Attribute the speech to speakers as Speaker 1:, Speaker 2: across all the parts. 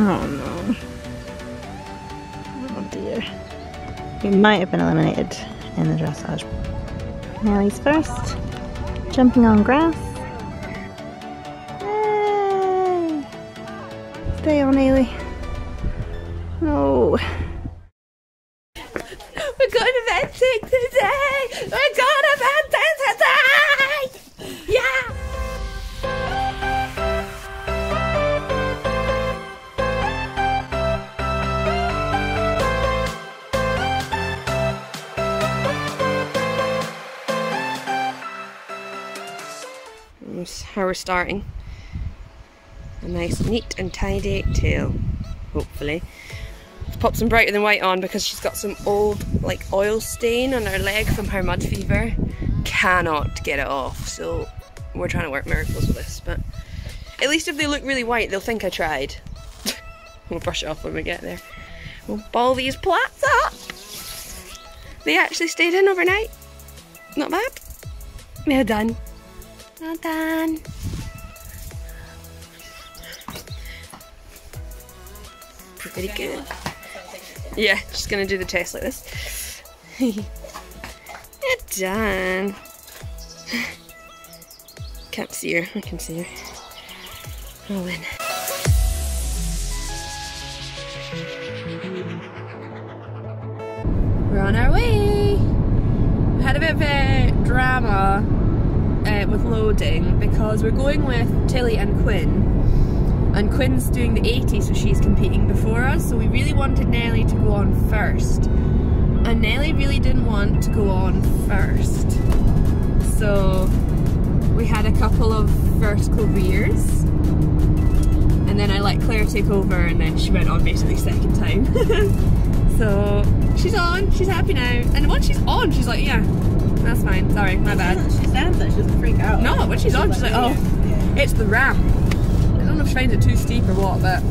Speaker 1: Oh no. Oh dear. You might have been eliminated in the dressage. Nellie's first. Jumping on grass. Yay! Stay on, Ailey. No.
Speaker 2: We're going to venting today! We're going to venting today! Yeah! That's how we're starting. A nice, neat and tidy tail, hopefully. Let's pop some brighter than white on because she's got some old like oil stain on her leg from her mud fever. Cannot get it off, so we're trying to work miracles with this, but at least if they look really white they'll think I tried. We'll brush it off when we get there. We'll ball these plaits up. They actually stayed in overnight. Not bad. Well done. Well done. Pretty good. Yeah, just gonna do the test like this. You're done. Can't see her. I can see her. I'll win. We're on our way. We had a bit of a drama with loading because we're going with Tilly and Quinn. And Quinn's doing the 80, so she's competing before us, so we really wanted Nellie to go on first. And Nellie really didn't want to go on first. So we had a couple of vertical rears. And then I let Claire take over and then she went on basically second time. So she's on, she's happy now. And once she's on, she's like, yeah, that's fine, sorry, my bad.
Speaker 3: She stands there, she doesn't freak out.
Speaker 2: No, when she's on, she's like, oh, it's the ramp. I don't know if she finds it too steep or what, but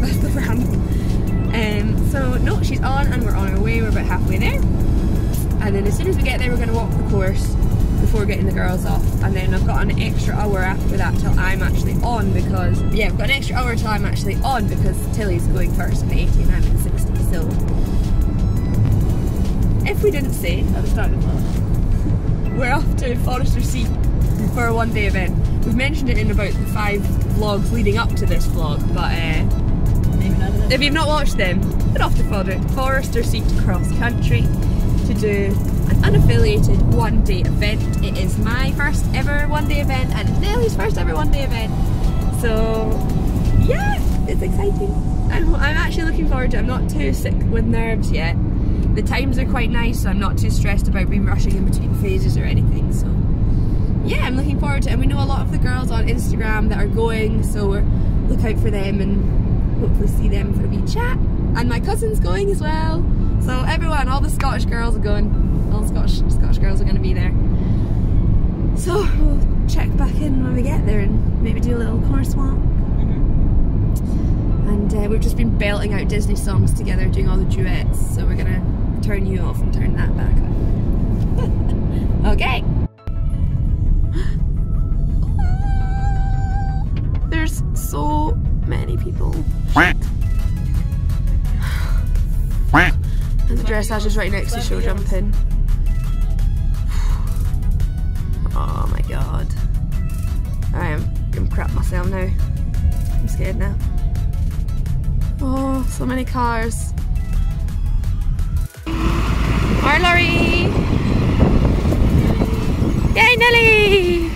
Speaker 2: that's the ramp. So no, she's on and we're on our way. We're about halfway there. And then as soon as we get there, we're going to walk the course before getting the girls off. And then I've got an extra hour after that till I'm actually on because, yeah, I've got an extra hour till I'm actually on because Tilly's going first in the 80 and I'm in the 60. So, if we didn't say at the start of the vlog, we're off to Forester Sea for a one-day event. We've mentioned it in about the 5 vlogs leading up to this vlog, but if you've not watched them, head off to Forester Seat Cross Country to do an unaffiliated one-day event. It is my first ever one-day event and Nellie's first ever one-day event. So yeah, it's exciting. I'm actually looking forward to it. I'm not too sick with nerves yet. The times are quite nice, so I'm not too stressed about being rushing in between phases or anything. So yeah, I'm looking forward to it. And we know a lot of the girls on Instagram that are going, so look out for them and hopefully see them for a wee chat. And my cousin's going as well. So everyone, all the Scottish girls are going. All the Scottish girls are going to be there. So we'll check back in when we get there and maybe do a little course walk. And we've just been belting out Disney songs together, doing all the duets. So we're going to turn you off and turn that back on. Okay. There's so many people. And the dressage is right next to show jumping. Oh my god. I'm gonna crap myself now. I'm scared now. Oh, so many cars. Our lorry! Yay, Nelly!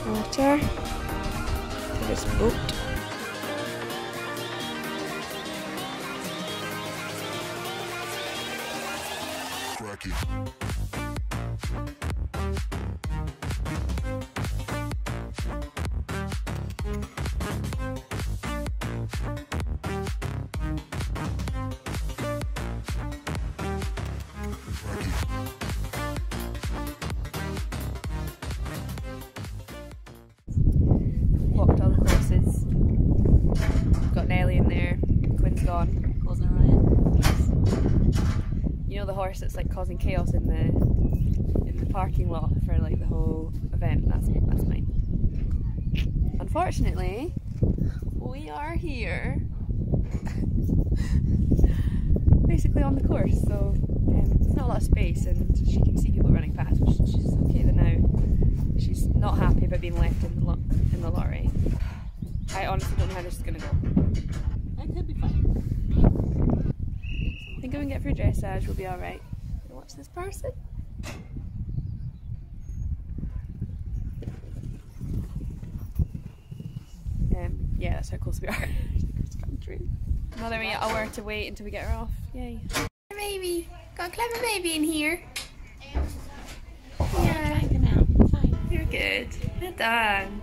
Speaker 2: Water for this boat. horse that's like causing chaos in the parking lot for like the whole event. That's mine. Unfortunately, we are here basically on the course, so there's not a lot of space, and she can see people running past, but she's okay there now. She's not happy about being left in the lorry. I honestly don't know how this is gonna go.
Speaker 3: It could be fine.
Speaker 2: I think if we can get through dressage, we'll be alright. Watch this person. Yeah, that's how close we are to country. Another hour to wait until we get her off. Yay. Baby! Got a clever baby in here. Yeah. You're good. Well done.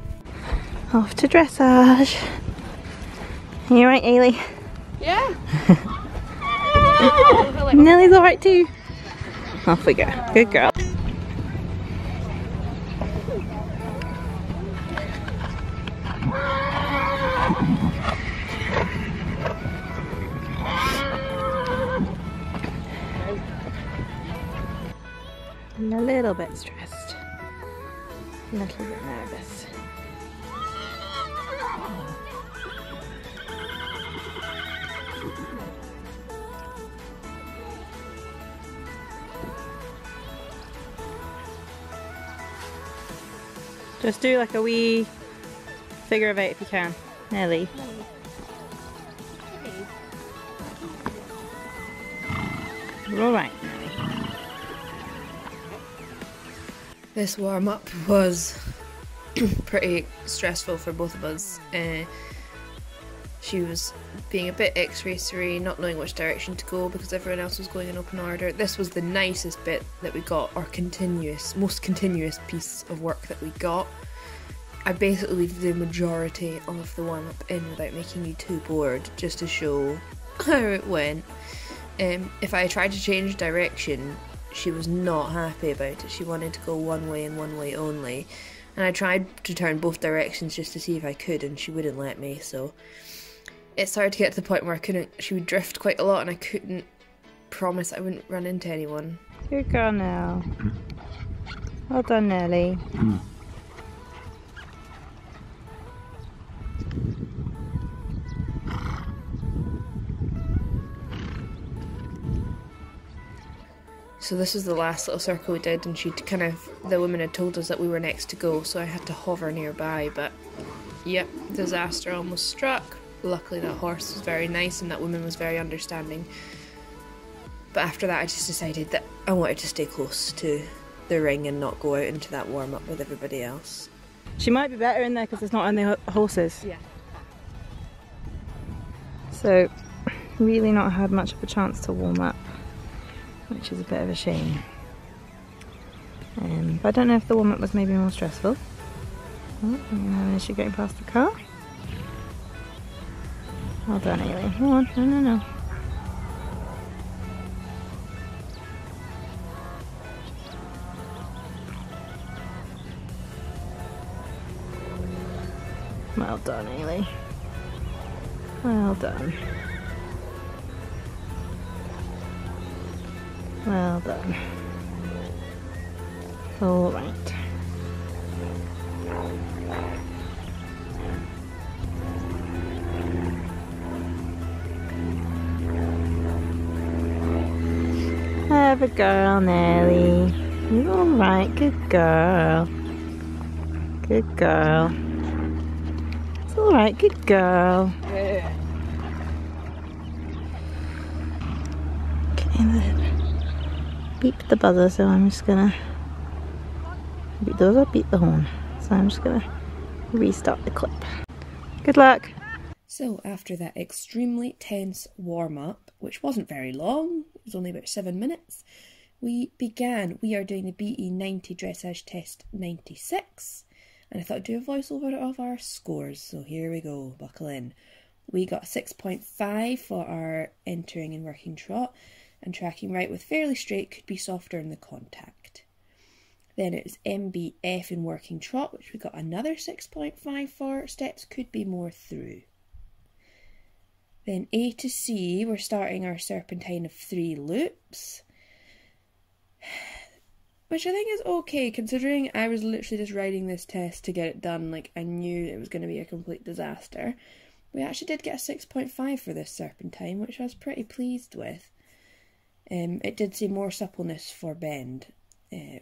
Speaker 1: Off to dressage. You alright, Ailey?
Speaker 2: Yeah.
Speaker 1: Nellie's alright too. Off we go. Good girl. I'm a little bit stressed. A little bit nervous. Just do like a wee figure of 8 if you can. Nelly. You're alright, Nelly.
Speaker 2: This warm-up was pretty stressful for both of us. She was being a bit x-racery, not knowing which direction to go because everyone else was going in open order. This was the nicest bit that we got, our most continuous piece of work that we got. I basically leave the majority of the warm-up in without making you too bored, just to show how it went. If I tried to change direction, she was not happy about it. She wanted to go one way and one way only. And I tried to turn both directions just to see if I could, and she wouldn't let me, so it started to get to the point where she would drift quite a lot and I couldn't promise I wouldn't run into anyone.
Speaker 1: Good girl now. Well done, Nelly.
Speaker 2: So this was the last little circle we did, and the woman had told us that we were next to go, so I had to hover nearby, but yep, disaster almost struck. Luckily that horse was very nice and that woman was very understanding. But after that I just decided that I wanted to stay close to the ring and not go out into that warm-up with everybody else.
Speaker 1: She might be better in there because there's not any horses.
Speaker 2: Yeah.
Speaker 1: So, really not had much of a chance to warm up, which is a bit of a shame. But I don't know if the warm-up was maybe more stressful. Oh, I'm gonna have an issue getting past the car. Well done, Ailey. Come on, no. Well done, Ailey. Well done. Well done. All right. Have a girl, Nelly. You're all right. Good girl. Good girl. It's all right. Good girl.
Speaker 2: Yeah.
Speaker 1: Okay, then. Beep the buzzer, so I'm just gonna beep the buzzer, beep the horn. So I'm just gonna restart the clip. Good luck.
Speaker 2: So after that extremely tense warm-up, which wasn't very long, it was only about 7 minutes, we began. We are doing the BE 90 dressage test 96, and I thought I'd do a voiceover of our scores, so here we go, buckle in. We got 6.5 for our entering and working trot, and tracking right with fairly straight, could be softer in the contact. Then it was MBF in working trot, which we got another 6.5 for, steps could be more through. Then A to C, we're starting our serpentine of 3 loops. Which I think is okay, considering I was literally just riding this test to get it done. Like, I knew it was going to be a complete disaster. We actually did get a 6.5 for this serpentine, which I was pretty pleased with. It did say more suppleness for bend,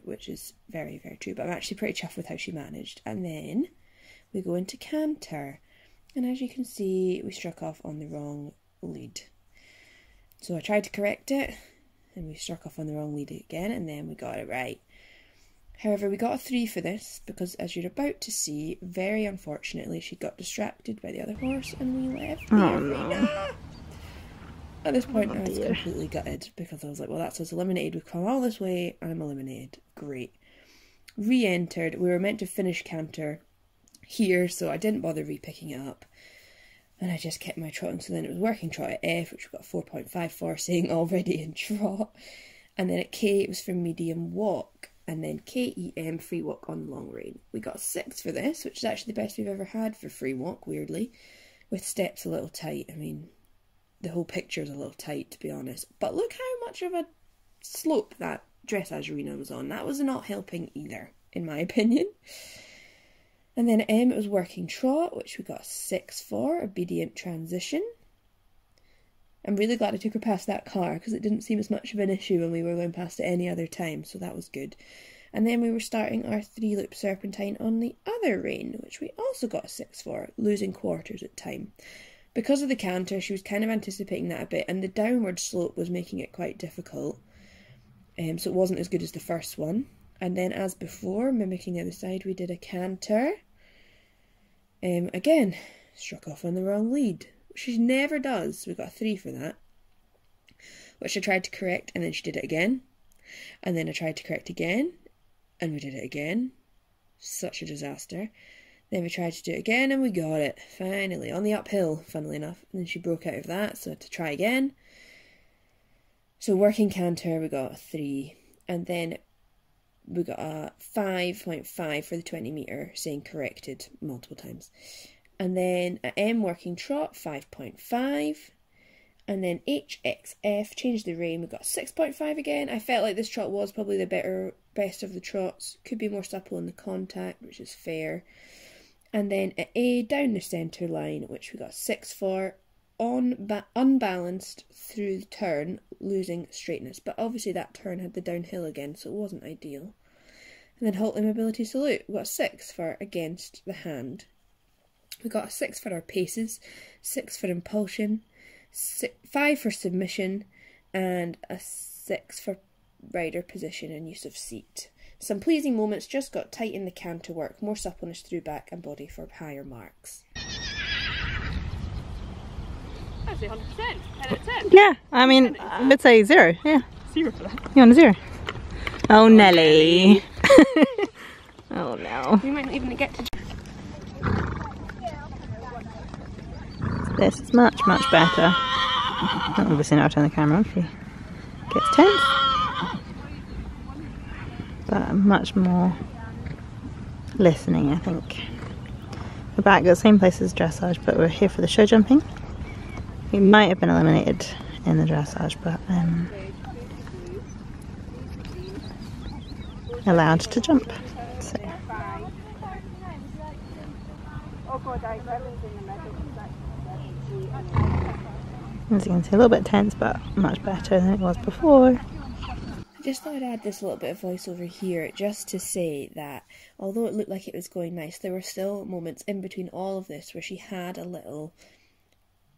Speaker 2: which is very, very true. But I'm actually pretty chuffed with how she managed. And then we go into canter. And as you can see, we struck off on the wrong lead. So I tried to correct it, and we struck off on the wrong lead again, and then we got it right. However, we got a 3 for this, because as you're about to see, very unfortunately, she got distracted by the other horse, and we left the arena. At this point, I was completely gutted, because I was like, well, that's us eliminated. We've come all this way, and I'm eliminated. Great. Re-entered. We were meant to finish canter here, so I didn't bother re-picking it up. And I just kept my trotting, so then it was working trot at F, which we got 4.5 for, saying already in trot. And then at K, it was for medium walk. And then KEM, free walk on long rein. We got a 6 for this, which is actually the best we've ever had for free walk, weirdly. With steps a little tight. I mean, the whole picture's a little tight, to be honest. But look how much of a slope that dressage arena was on. That was not helping either, in my opinion. And then at M, it was working trot, which we got a 6 for, obedient transition. I'm really glad I took her past that car, because it didn't seem as much of an issue when we were going past it any other time, so that was good. And then we were starting our 3-loop serpentine on the other rein, which we also got a 6 for, losing quarters at time. Because of the canter, she was kind of anticipating that a bit, and the downward slope was making it quite difficult. So it wasn't as good as the first one. And then, as before, mimicking the other side, we did a canter. Again, struck off on the wrong lead, which she never does. We got a 3 for that, which I tried to correct, and then she did it again, and then I tried to correct again, and we did it again. Such a disaster. Then we tried to do it again, and we got it, finally, on the uphill, funnily enough, and then she broke out of that, so I had to try again. So working canter, we got a 3, and then we got a 5.5 for the 20 metre, saying corrected multiple times. And then at M, working trot, 5.5. And then HXF, changed the rein, we got 6.5 again. I felt like this trot was probably the best of the trots. Could be more supple in the contact, which is fair. And then at A, down the centre line, which we got 6 for, unbalanced through the turn, losing straightness. But obviously that turn had the downhill again, so it wasn't ideal. And then halt immobility salute, we got a 6 for against the hand. We got a 6 for our paces, 6 for impulsion, 5 for submission, and a 6 for rider position and use of seat. Some pleasing moments, just got tight in the canter work, more suppleness through back and body for higher marks. I'd say 100%, 10 out of 10.
Speaker 1: Yeah, I mean, let's say 0, yeah.
Speaker 2: 0 for that.
Speaker 1: You want a 0? Oh, Nelly. Oh no.
Speaker 2: We might not even get to...
Speaker 1: This is much, much better. Obviously not turn the camera on, she gets tense. But much more listening, I think. We're back at the same place as dressage, but we're here for the show jumping. We might have been eliminated in the dressage, but allowed to jump. So. As you can see, a little bit tense, but much better than it was before.
Speaker 2: I just thought I'd add this little bit of voiceover here just to say that although it looked like it was going nice, there were still moments in between all of this where she had a little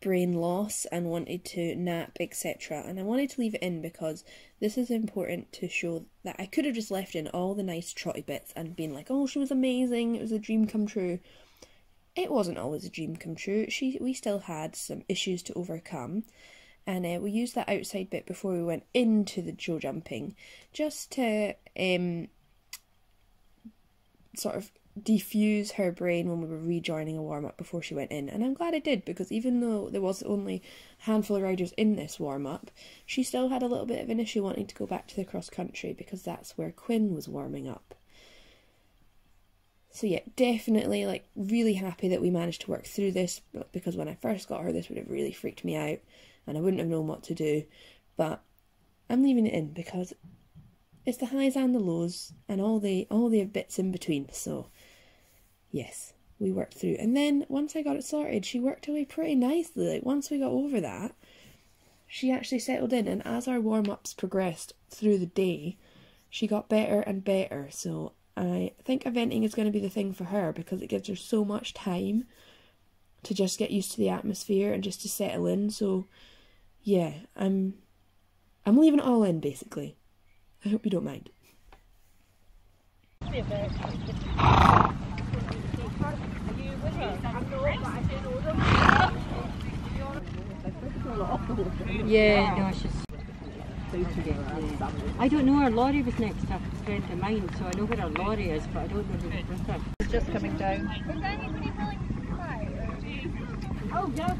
Speaker 2: brain loss and wanted to nap, etc. And I wanted to leave it in because this is important to show that I could have just left in all the nice trotty bits and been like, oh, she was amazing, it was a dream come true. It wasn't always a dream come true. We still had some issues to overcome. And we used that outside bit before we went into the show jumping just to sort of defuse her brain when we were rejoining a warm-up before she went in. And I'm glad I did, because even though there was only a handful of riders in this warm-up, she still had a little bit of an issue wanting to go back to the cross-country because that's where Quinn was warming up. So yeah, definitely like really happy that we managed to work through this, because when I first got her this would have really freaked me out and I wouldn't have known what to do. But I'm leaving it in because it's the highs and the lows and all the bits in between. So yes, we worked through. And then once I got it sorted, she worked away pretty nicely. Like once we got over that, she actually settled in, and as our warm-ups progressed through the day, she got better and better. So I think eventing is going to be the thing for her, because it gives her so much time to just get used to the atmosphere and just to settle in. So yeah, I'm leaving it all in, basically. I hope you don't mind.
Speaker 4: Yeah, no, she's I don't know, her lorry was next to a friend of mine, so I know where her lorry is, but I don't know who was with her.
Speaker 5: It's just coming down.
Speaker 4: Oh, yeah.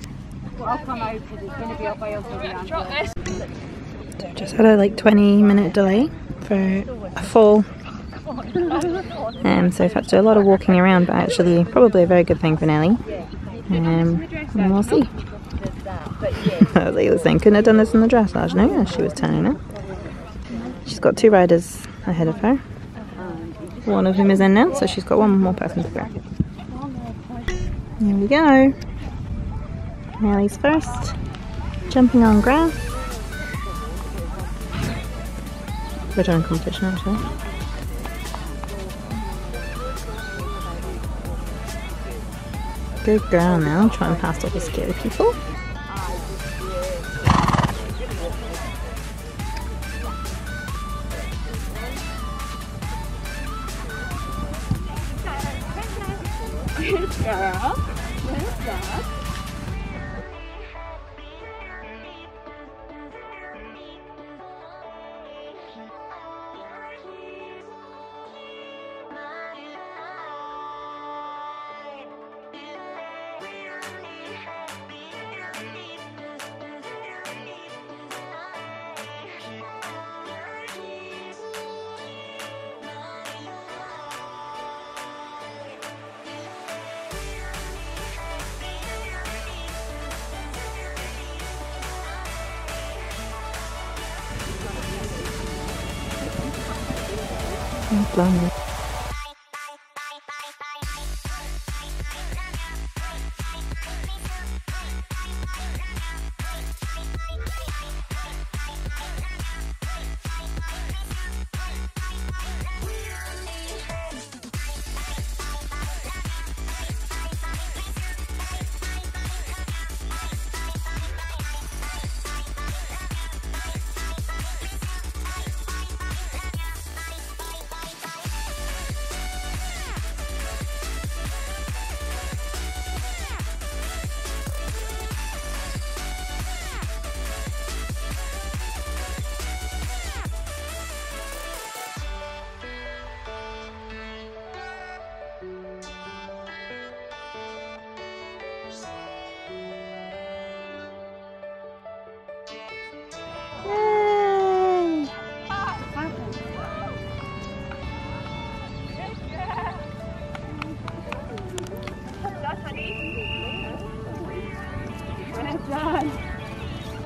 Speaker 4: Well, I'll come out because it's going to be a while till the ambulance.
Speaker 1: Just had a like 20-minute delay for a fall. So I've had to do a lot of walking around, but actually probably a very good thing for Nelly. And we'll see. I was like saying, couldn't have done this in the dressage. No, yeah, she was turning it. She's got 2 riders ahead of her. One of whom is in now, so she's got 1 more person to go. Here we go. Nelly's first, jumping on grass. We're doing competition actually. Good girl now, try and pass all the scary people.
Speaker 5: Good girl. Good job.
Speaker 1: Blonde.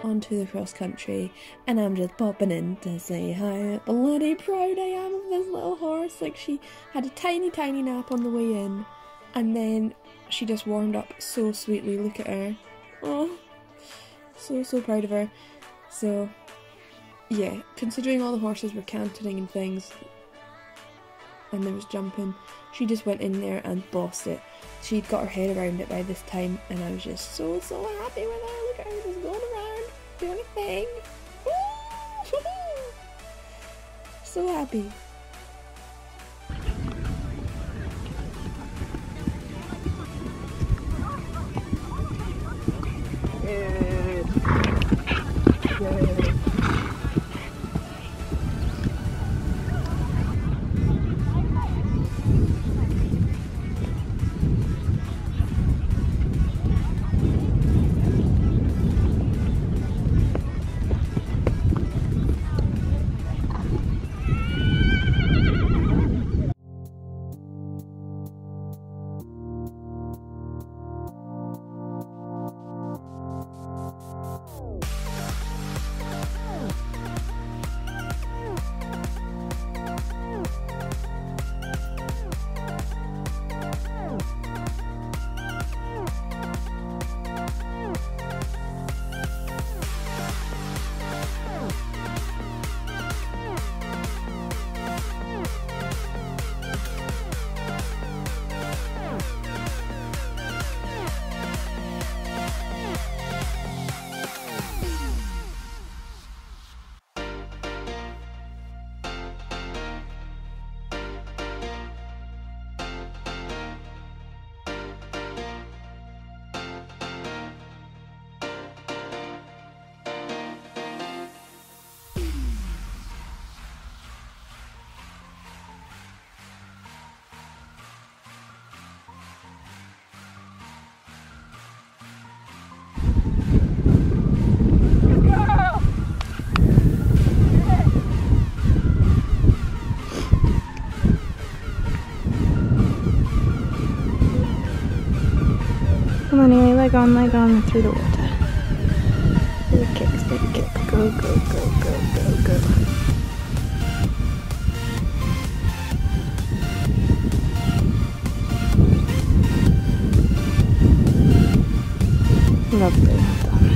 Speaker 2: Onto the cross country, and I'm just popping in to say how bloody proud I am of this little horse. Like, she had a tiny nap on the way in, and then she just warmed up so sweetly. Look at her. Oh, so proud of her. So yeah, considering all the horses were cantering and things and there was jumping, she just went in there and bossed it. She'd got her head around it by this time, and I was just so happy with her. Look at her just going around doing a thing. So happy.
Speaker 1: leg on through the water. Big kicks, big kick. Go, go, go, go, go, go. Lovely, well done.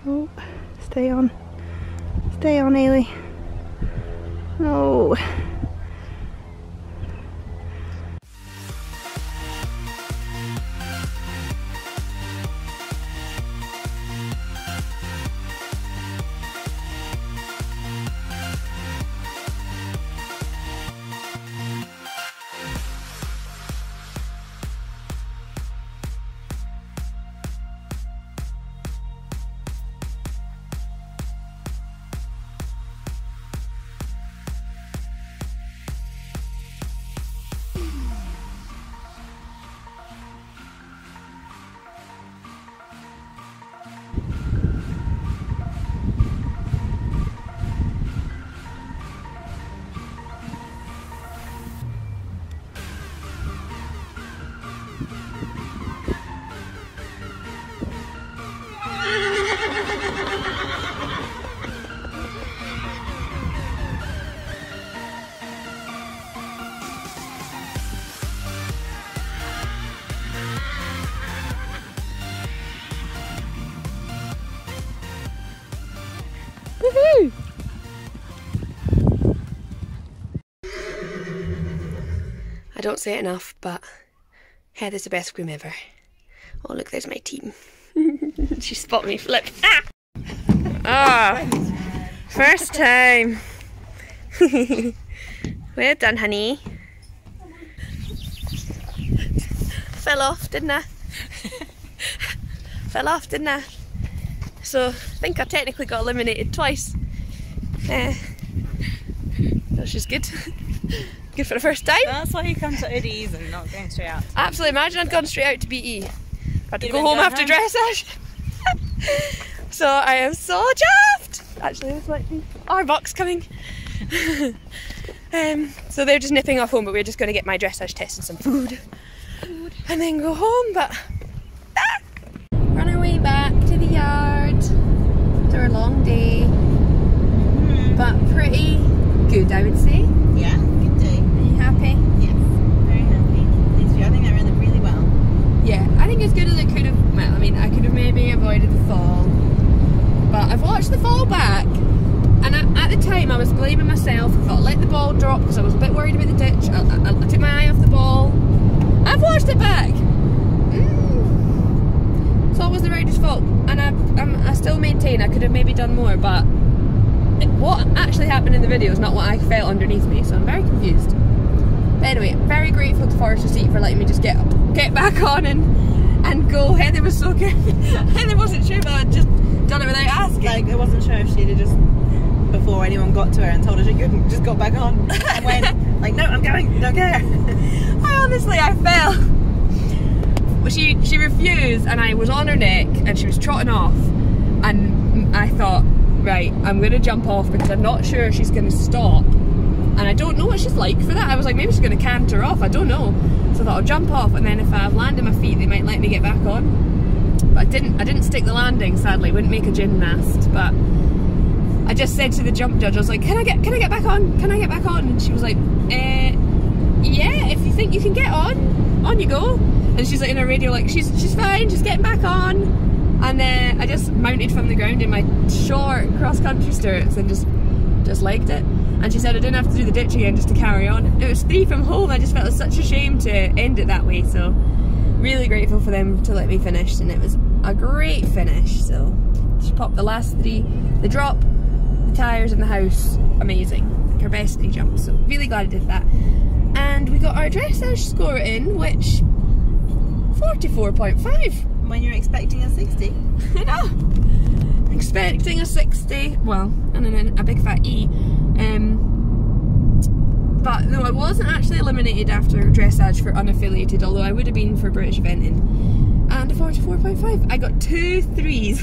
Speaker 1: Oh, stay on, Ailey. No. Woohoo!
Speaker 2: I don't say it enough, but Heather's the best scream ever. Oh look, there's my team. She spotted me flip. Ah! Oh, first time. Well done, honey. Fell off, didn't I? Fell off, didn't I? So I think I technically got eliminated twice. Which is good. Good for the first time.
Speaker 3: That's why you come to Uddies and not going straight out.
Speaker 2: Absolutely, imagine I'd gone straight out to BE. Had to go home after dressage. So I am so chuffed. Actually, there's like our box coming. So they're just nipping off home, but we're just going to get my dressage test and some food. And then go home, but run our way back to the yard. After a long day. But pretty good, I would say.
Speaker 3: Yeah, good day.
Speaker 2: Are you happy?
Speaker 3: Yes, very happy. These few, I think I ran them really well.
Speaker 2: Yeah, I think as good as it could have. Well, I mean, I could have maybe avoided the fall, but I've watched the fall back, and at the time I was blaming myself. I thought, let the ball drop because I was a bit worried about the ditch. I took my eye off the ball. I've watched it back. It's always the rider's fault, and I still maintain I could have maybe done more, but what actually happened in the video is not what I felt underneath me, so I'm very confused. But anyway, very grateful to Forest Receipt for letting me just get back on and go. Heather was so good. Heather wasn't sure, but I'd just done it without asking.
Speaker 3: Like, I wasn't sure if she'd have just, before anyone got to her and told her she couldn't, just got back on and went, like, no, I'm going, don't care.
Speaker 2: I fell. Well, she refused, and I was on her neck, and she was trotting off, and I thought, right, I'm going to jump off because I'm not sure she's going to stop, and I don't know what she's like for that. I was like, maybe she's going to canter off, I don't know. So I thought I'll jump off, and then if I land on my feet they might let me get back on. But I didn't stick the landing, sadly. Wouldn't make a gymnast. But I just said to the jump judge, I was like, can I get back on? Can I get back on? And she was like, yeah, if you think you can get on you go. And she's like in her radio, like, she's fine, she's getting back on. And then I just mounted from the ground in my short cross-country stirrups and just legged it. And she said I didn't have to do the ditch again just to carry on. It was 3 from home. I just felt it was such a shame to end it that way. So really grateful for them to let me finish, and it was a great finish. So she popped the last 3, the drop, the tyres and the house. Amazing. Like her best 3 jumps. So really glad I did that. And we got our dressage score in, which 44.5.
Speaker 3: when you're expecting a 60.
Speaker 2: I know. Expecting a 60. Well, and then a big fat E. But no, I wasn't actually eliminated after dressage for unaffiliated, although I would have been for British eventing. And a 44.5. I got 2 3s.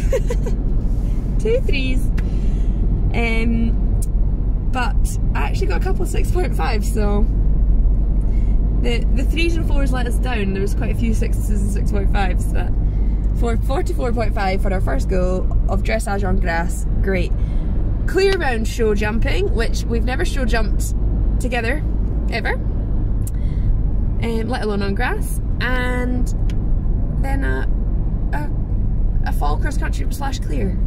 Speaker 2: 2 3s. But I actually got a couple of 6.5, so the 3s and 4s let us down. There was quite a few 6s and 6.5s, but for 44.5 for our first go of dressage on grass, great. Clear round show jumping, which we've never show jumped together ever, let alone on grass, and then a fall cross country / clear.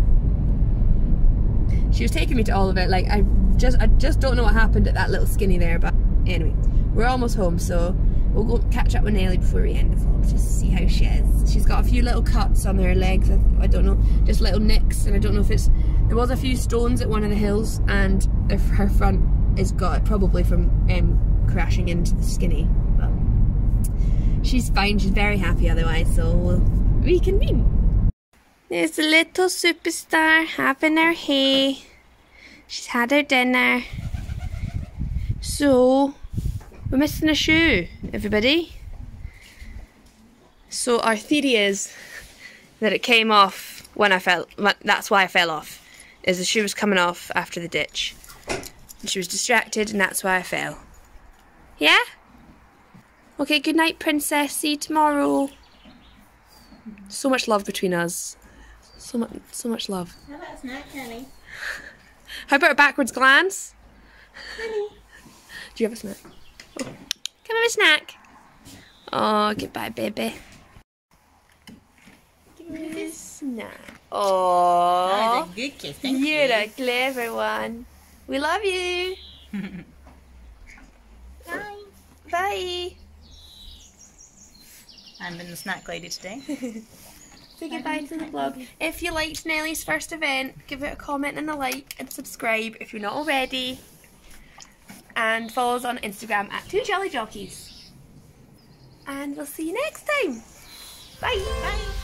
Speaker 2: She was taking me to all of it. Like I just don't know what happened at that little skinny there, but anyway, we're almost home, so we'll go catch up with Nelly before we end the vlog, just to see how she is. She's got a few little cuts on her legs, I don't know, just little nicks, and I don't know if it's, there was a few stones at one of the hills, and her front is got probably from crashing into the skinny, but she's fine, she's very happy otherwise, so we'll reconvene. There's the little superstar having her hay. She's had her dinner. So we're missing a shoe, everybody. So our theory is that it came off when I fell, that's why I fell off, is the shoe was coming off after the ditch. And she was distracted and that's why I fell. Yeah? Okay, good night, princess. See you tomorrow. So much love between us. So much love.
Speaker 3: How about a snack, Kenny?
Speaker 2: How about a backwards glance? Kenny. Do you have a snack? Oh. Can I have a snack? Oh, goodbye, baby. Give me a snack. Oh,
Speaker 3: That was a good kiss, thank you.
Speaker 2: You're a clever one. We love you.
Speaker 3: Bye.
Speaker 2: Bye.
Speaker 3: I've been the snack lady today.
Speaker 2: Say goodbye to the vlog. If you liked Nellie's first event, give it a comment and a like, and subscribe if you're not already. And follow us on Instagram at TwoJollyJockeys. And we'll see you next time. Bye.
Speaker 3: Bye.